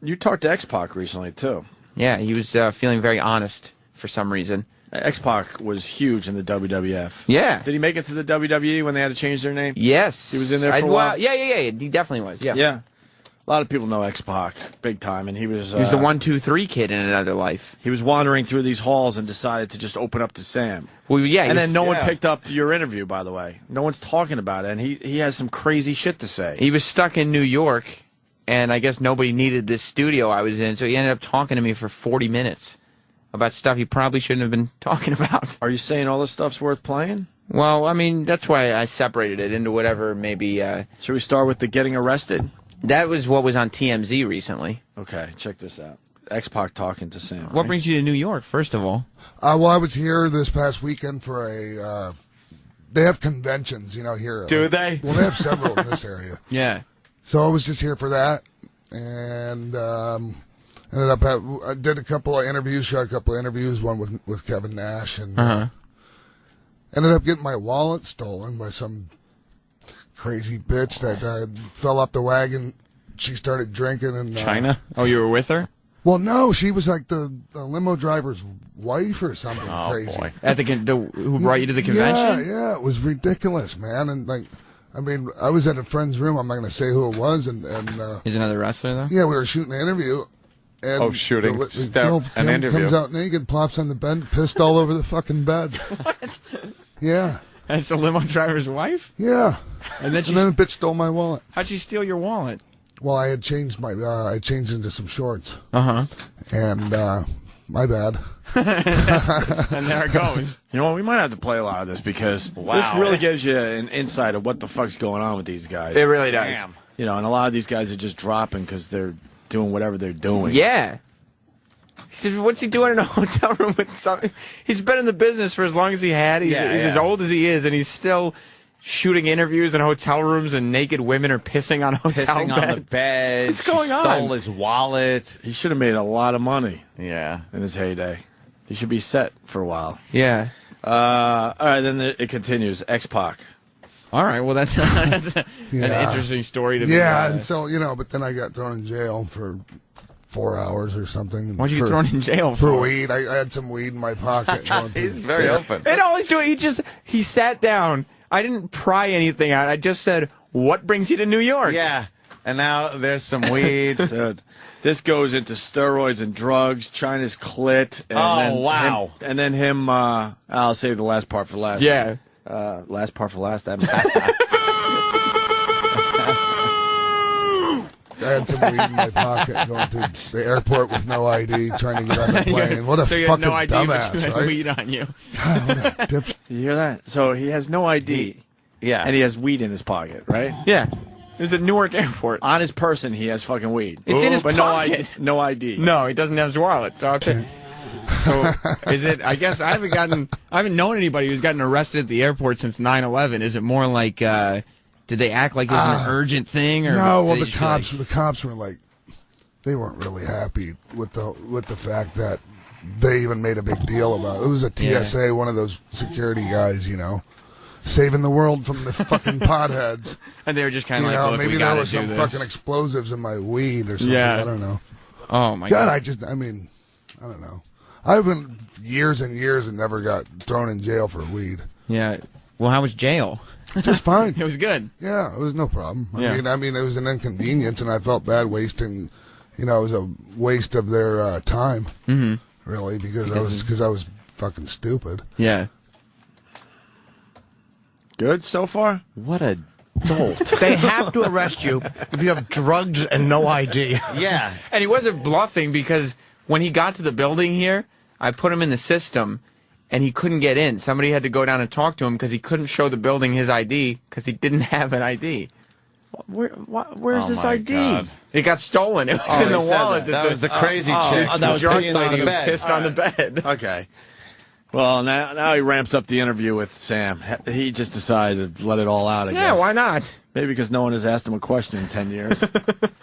You talked to X-Pac recently, too. Yeah, he was feeling very honest for some reason. X-Pac was huge in the WWF. Yeah. Did he make it to the WWE when they had to change their name? Yes. He was in there for a while? Yeah. He definitely was, yeah. Yeah. A lot of people know X-Pac, big time, and he was the 1, 2, 3 kid in another life. He was wandering through these halls and decided to just open up to Sam. Well, yeah. And then no one picked up your interview, by the way. No one's talking about it, and he has some crazy shit to say. He was stuck in New York, and I guess nobody needed this studio I was in, so he ended up talking to me for 40 minutes about stuff he probably shouldn't have been talking about. Are you saying all this stuff's worth playing? Well, I mean, that's why I separated it into whatever maybe... Should we start with the getting arrested? That was what was on TMZ recently. Okay, check this out. X-Pac talking to Sam. What brings you to New York, first of all? Well, I was here this past weekend for a... they have conventions, here. Do they? Well, they have several in this area. Yeah. So I was just here for that, and I did a couple of interviews, shot a couple of interviews, one with Kevin Nash, and ended up getting my wallet stolen by some crazy bitch that fell off the wagon. She started drinking and China? Oh, you were with her? Well, no, she was like the limo driver's wife or something crazy. Boy. At who brought you to the convention? Yeah, it was ridiculous, man. And I was at a friend's room. I'm not going to say who it was, and He's another wrestler, though? yeah, we were shooting an interview. And shooting the girl an interview. comes out naked, plops on the bed, pissed all over the fucking bed. What? Yeah. That's the limo driver's wife? Yeah. And then a bitch stole my wallet. How'd she steal your wallet? Well, I had changed I changed into some shorts. Uh-huh. And, my bad. And there it goes. You know what? We might have to play a lot of this because this really gives you an insight of what the fuck's going on with these guys. It really does. Damn. And a lot of these guys are just dropping because they're doing whatever they're doing. Yeah. He said, what's he doing in a hotel room with something? He's been in the business for as long as he had. He's as old as he is, and he's still shooting interviews in hotel rooms, and naked women are pissing on hotel beds. On the bed. What's going on? Stole his wallet. He should have made a lot of money Yeah. in his heyday. He should be set for a while. Yeah. All right, then it continues. X-Pac. All right, well, that's an interesting story to me. Yeah, and so, but then I got thrown in jail for 4 hours or something. Why'd you get thrown in jail for weed? I had some weed in my pocket. He's very open. And all he's doing, he sat down. I didn't pry anything out. I just said, what brings you to New York? Yeah. And now there's some weed. Dude, this goes into steroids and drugs, China's clit. And wow. Then him, I'll save the last part for last. Yeah. Last part for last. That I had some weed in my pocket going to the airport with no ID, trying to get on the plane. What a so you fucking had no ID, dumbass, but you had right? weed on you. God, what a dip. You hear that? So he has no ID. Yeah. And he has weed in his pocket, right? Yeah. It was at Newark Airport. On his person, he has fucking weed. It's in his but pocket. No ID. No, he doesn't have his wallet. So is it? I guess I haven't known anybody who's gotten arrested at the airport since 9/11. Is it more like? Did they act like it was an urgent thing? Or no. Well, the cops were like, they weren't really happy with the fact that they even made a big deal about it. It was a TSA, one of those security guys, saving the world from the fucking potheads. And they were just kind of like, look, maybe we there gotta was some do this. fucking explosives in my weed or something. Yeah. I don't know. Oh my God. I don't know. I've been years and years and never got thrown in jail for weed. Yeah. Well, how was jail? Just fine. It was good. Yeah, it was no problem. Yeah. I mean, it was an inconvenience, and I felt bad wasting. It was a waste of their time. Mm-hmm. Really, because I was fucking stupid. Yeah. Good so far? What a dolt. They have to arrest you if you have drugs and no ID. Yeah. And he wasn't bluffing because when he got to the building here, I put him in the system, and he couldn't get in. Somebody had to go down and talk to him because he couldn't show the building his ID because he didn't have an ID. Where's this ID? God. It got stolen. It was in the wallet. That was the crazy chick. that was drunk pissing on lady the who bed. pissed on the bed. Okay. Well, now he ramps up the interview with Sam. He just decided to let it all out, I guess. Yeah, why not? Maybe because no one has asked him a question in 10 years.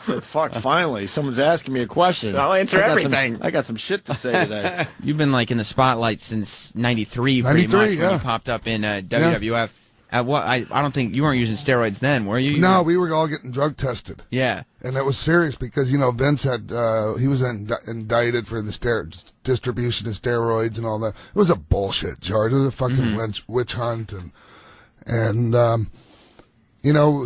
Said, fuck, finally, someone's asking me a question. I'll answer everything. I got some shit to say today. You've been like in the spotlight since '93, pretty 93, much, when yeah. you popped up in WWF. At what? I don't think you weren't using steroids then, were you? No, we were all getting drug tested. Yeah. And it was serious because, Vince had, he was indicted for the distribution of steroids and all that. It was a bullshit charge. It was a fucking witch hunt. And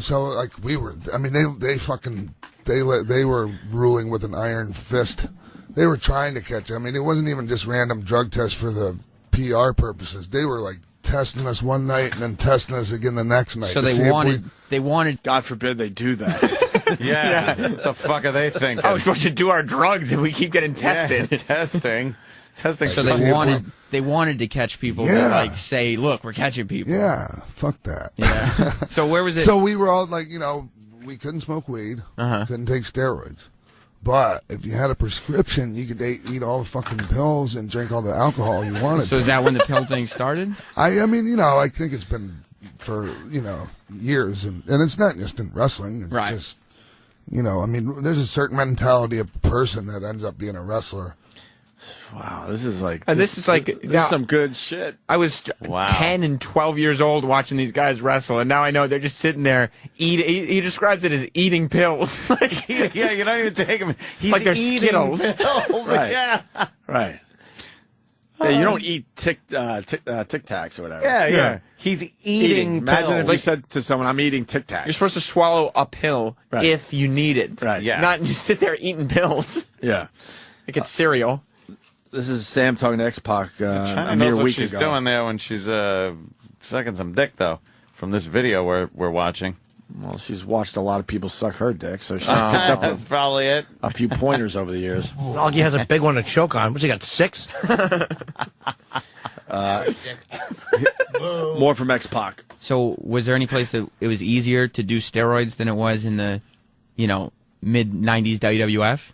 so like we were, I mean, they were ruling with an iron fist. They were trying to catch. I mean, it wasn't even just random drug tests for the PR purposes. They were like testing us one night and then testing us again the next night. So they wanted. God forbid they do that. Yeah. What the fuck are they thinking? I was supposed to do our drugs and we keep getting tested. Yeah, testing. So they wanted to catch people to like say, look, we're catching people. Yeah, fuck that. Yeah. So where was it? So we were all like, we couldn't smoke weed, couldn't take steroids. But if you had a prescription, you could eat all the fucking pills and drink all the alcohol you wanted. So is that when the pill thing started? I mean, I think it's been for, years. And it's not just in wrestling. It's just, I mean, there's a certain mentality of person that ends up being a wrestler. Wow, this is like this is some good shit. I was 10 and 12 years old watching these guys wrestle, and now I know they're just sitting there he describes it as eating pills. Like, yeah, you don't even take them. He's like they're eating Skittles. pills. Right. Yeah. Right. Yeah, you don't eat Tic Tacs or whatever. Yeah. He's eating Imagine pills. if you said to someone, "I'm eating Tic Tacs." You're supposed to swallow a pill if you need it. Right. Yeah. Not just sit there eating pills. Yeah. Like it's cereal. This is Sam talking to X-Pac China a knows mere what week she's ago. doing there when she's sucking some dick, though, from this video we're watching. Well, she's watched a lot of people suck her dick, so she picked up That's probably it. a few pointers over the years. Augie has a big one to choke on. What's he got, 6? More from X-Pac. So was there any place that it was easier to do steroids than it was in the, mid-90s WWF?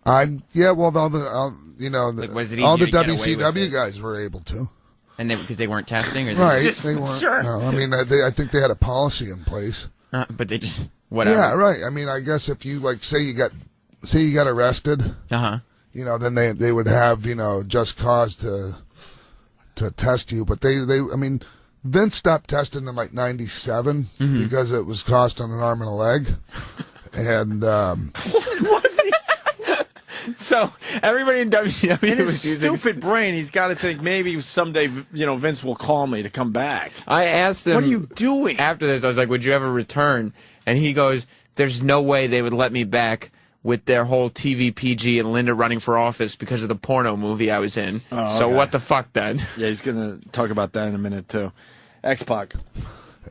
Well, all the was it all the easier to get away with WCW it? guys were able to. And because they weren't testing? Or Right. Just, They weren't. Sure. No, I mean, I think they had a policy in place. But they just, whatever. Yeah, right. I mean, I guess if you say you got arrested, Uh-huh. then they would have, just cause to test you. But I mean, Vince stopped testing in like 97 because it was costing an arm and a leg. And, Was he? So everybody in WCW In his was using stupid brain, he's got to think maybe someday, Vince will call me to come back. I asked him, What are you doing? After this, I was like, would you ever return? And he goes, there's no way they would let me back with their whole TV PG and Linda running for office because of the porno movie I was in. Oh, So okay. what the fuck then? Yeah, he's going to talk about that in a minute, too. X-Pac.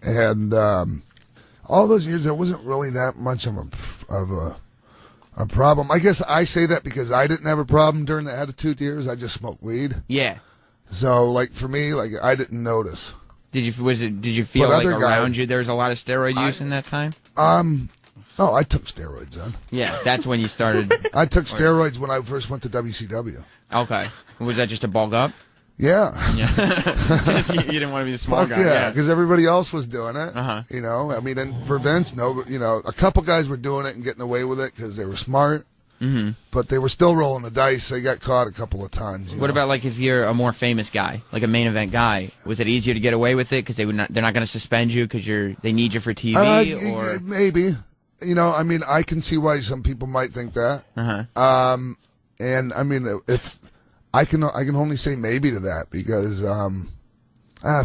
And all those years, there wasn't really that much of a problem. I guess I say that because I didn't have a problem during the Attitude years. I just smoked weed. Yeah. So, like, for me, like, I didn't notice. Did you feel But like other around guys- you there was a lot of steroid use in that time? Oh, I took steroids then. Yeah, that's when you started. I took steroids when I first went to WCW. Okay. Was that just to bulk up? Yeah. Yeah. you didn't want to be the small Fuck guy. yeah, because everybody else was doing it. Uh-huh. I mean, and for Vince, a couple guys were doing it and getting away with it because they were smart. Mm-hmm. But they were still rolling the dice. They got caught a couple of times. What about like if you're a more famous guy, like a main event guy? Was it easier to get away with it because they're not going to suspend you because they need you for TV? Or Maybe. I mean, I can see why some people might think that. Uh-huh. And I mean, if I can only say maybe to that because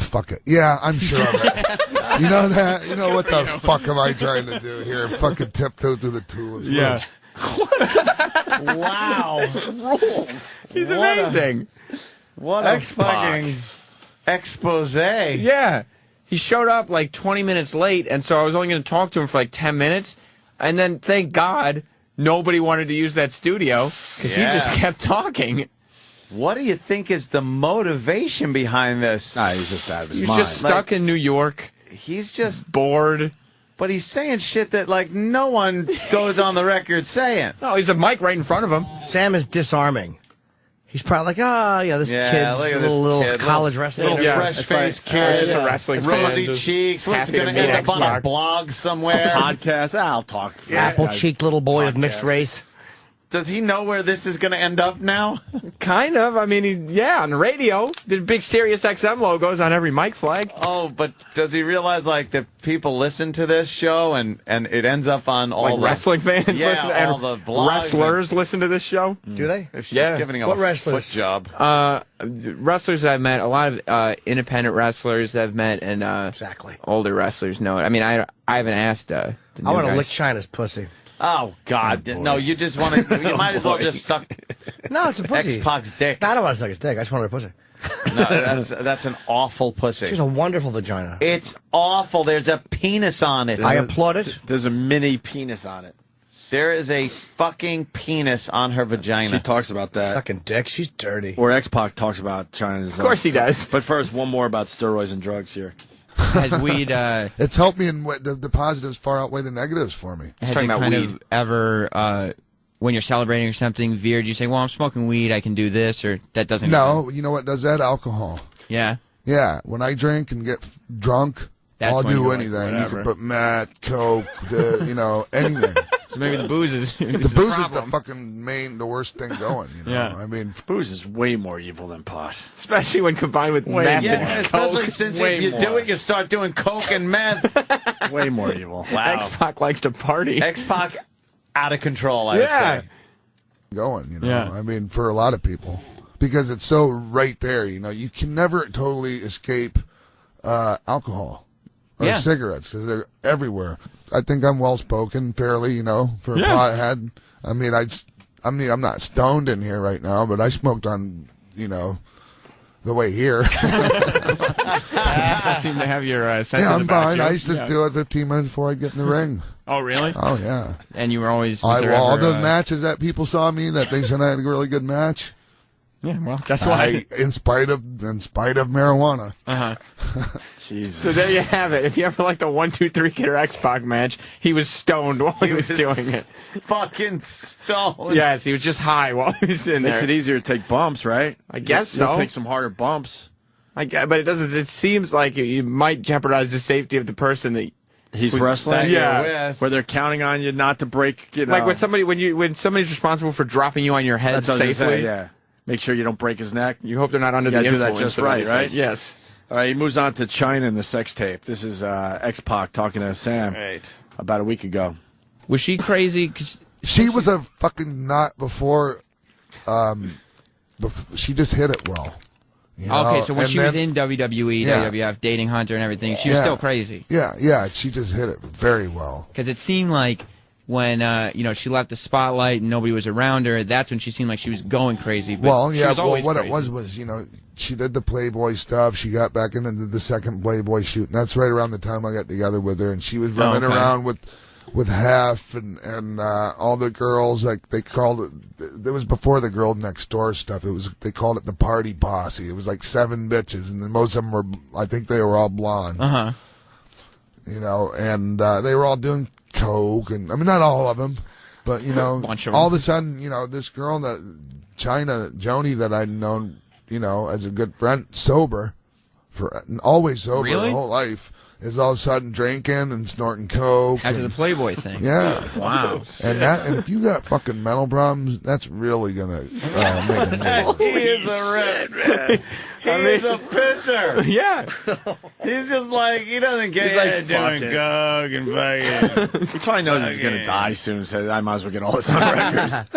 fuck it. Yeah, I'm sure of it. You know that? You know what the fuck am I trying to do here? Fucking tiptoe through the tulips. Yeah. Wow. Rules. He's amazing. What a fucking expose. Yeah. He showed up like 20 minutes late, and so I was only going to talk to him for like 10 minutes. And then, thank God, nobody wanted to use that studio because he just kept talking. What do you think is the motivation behind this? Nah, he's just out of his He's mind. just stuck in New York, He's just, bored. but he's saying shit that like no one goes on the record saying. No, he's a mic right in front of him. Sam is disarming. He's probably like, this Yeah, kid's look a at this little kid, college wrestling. Little Yeah, fresh-faced it's kid. just a wrestling fan. Rosy Just cheeks. What's happy to going to meet end up on a X-Pac. blog somewhere? Podcast. I'll talk. for this Apple guy. cheeked little boy of mixed Podcast. race. Does he know where this is going to end up now? Kind of. I mean, on the radio, the big Sirius XM logos on every mic flag. Oh, but does he realize like that people listen to this show and it ends up on all Like the wrestling fans Yeah, listen, all and the blogs wrestlers listen to this show. Do they? If she's Yeah. giving him What a wrestlers? foot job. Wrestlers I've met, a lot of independent wrestlers I've met, and Exactly. older wrestlers know it. I mean, I haven't asked. The I want to new lick guys. China's pussy. Oh God! No, you just want to. You might as well just suck No, it's a pussy. X-Pac's dick. I don't want to suck his dick. I just want her pussy. No, that's an awful pussy. She's a wonderful vagina. It's awful. There's a penis on it. I applaud it. There's a mini penis on it. There is a fucking penis on her vagina. She talks about that. Sucking dick. She's dirty. Or X-Pac talks about China's. Of course he does. But first, one more about steroids and drugs here. Has weed? It's helped me, and the positives far outweigh the negatives for me. Has talking it about kind weed. of ever, when you're celebrating or something, veered? You say, "Well, I'm smoking weed. I can do this," or that doesn't. No, you know what does that? Alcohol. Yeah. Yeah, when I drink and get drunk, That's I'll when do you're like, anything. You whatever. can put meth, coke, anything. So maybe the booze is The booze is the fucking the worst thing going. You know, Yeah. I mean, Booze is way more evil than pot. especially when combined with meth Yeah, and especially coke. since way if you more. do it, you start doing coke and meth. Way more evil. Wow. X-Pac likes to party. X-Pac out of control. I would Yeah. say. going. Yeah. I mean, for a lot of people, because it's so right there. You know, you can never totally escape alcohol or Yeah. cigarettes because they're everywhere. I think I'm well spoken, fairly. You know, for a Yeah. pothead. I mean, I'm not stoned in here right now, but I smoked on, the way here. I seem to have your sense Yeah, of I'm about fine. you. I used to Yeah. do it 15 minutes before I'd get in the ring. Oh, really? Oh, yeah. And you were always. Was there All ever, those matches that people saw me that they said I had a really good match. Yeah, well, that's why. In spite of marijuana. Jesus. So there you have it. If you ever liked the 1, 2, 3 Kid or X-Pac match, he was stoned while he was doing it. Fucking stoned. Yes, he was just high while he was in Makes there. it easier to take bumps, right? I guess You'll so. take some harder bumps. But it doesn't. It seems like you might jeopardize the safety of the person that. He's Who's wrestling. that you're with. Where they're counting on you not to break. Like when somebody's responsible for dropping you on your head That's what I was gonna safely. say, yeah. Make sure you don't break his neck. You hope they're not under You the gotta do that influence just of right, anything. right? Yes. All right, he moves on to China and the sex tape. This is X-Pac talking to Sam Right. about a week ago. Was she crazy? 'Cause She was a fucking nut before, she just hit it well. You know? okay, so when And she was then- in WWE, Yeah. WWF, dating Hunter and everything, she was Yeah. still crazy. Yeah, she just hit it very well. Because it seemed like when she left the spotlight and nobody was around her, that's when she seemed like she was going crazy. But Well, she yeah, was always what crazy. it was, she did the Playboy stuff. She got back into the second Playboy shoot, and that's right around the time I got together with her. And she was running okay. around with Hef and all the girls. Like they called it. It was before the Girl Next Door stuff. They called it the Party Posse. It was like 7 bitches, and then most of them were. I think they were all blondes. Uh-huh. And they were all doing coke, and I mean not all of them, but Bunch of all them. of a sudden, this girl Joni that I'd known, as a good friend, sober, always sober Really? her whole life, is all of a sudden drinking and snorting coke. After the and, Playboy thing. yeah, Wow. and if you got fucking mental problems, that's really gonna make a move. He is a rip, man. He is a pisser. Yeah. He's just like, he doesn't get He's like, doing fuck it. coke and fucking. He probably knows he's going to die soon, so I might as well get all this on record.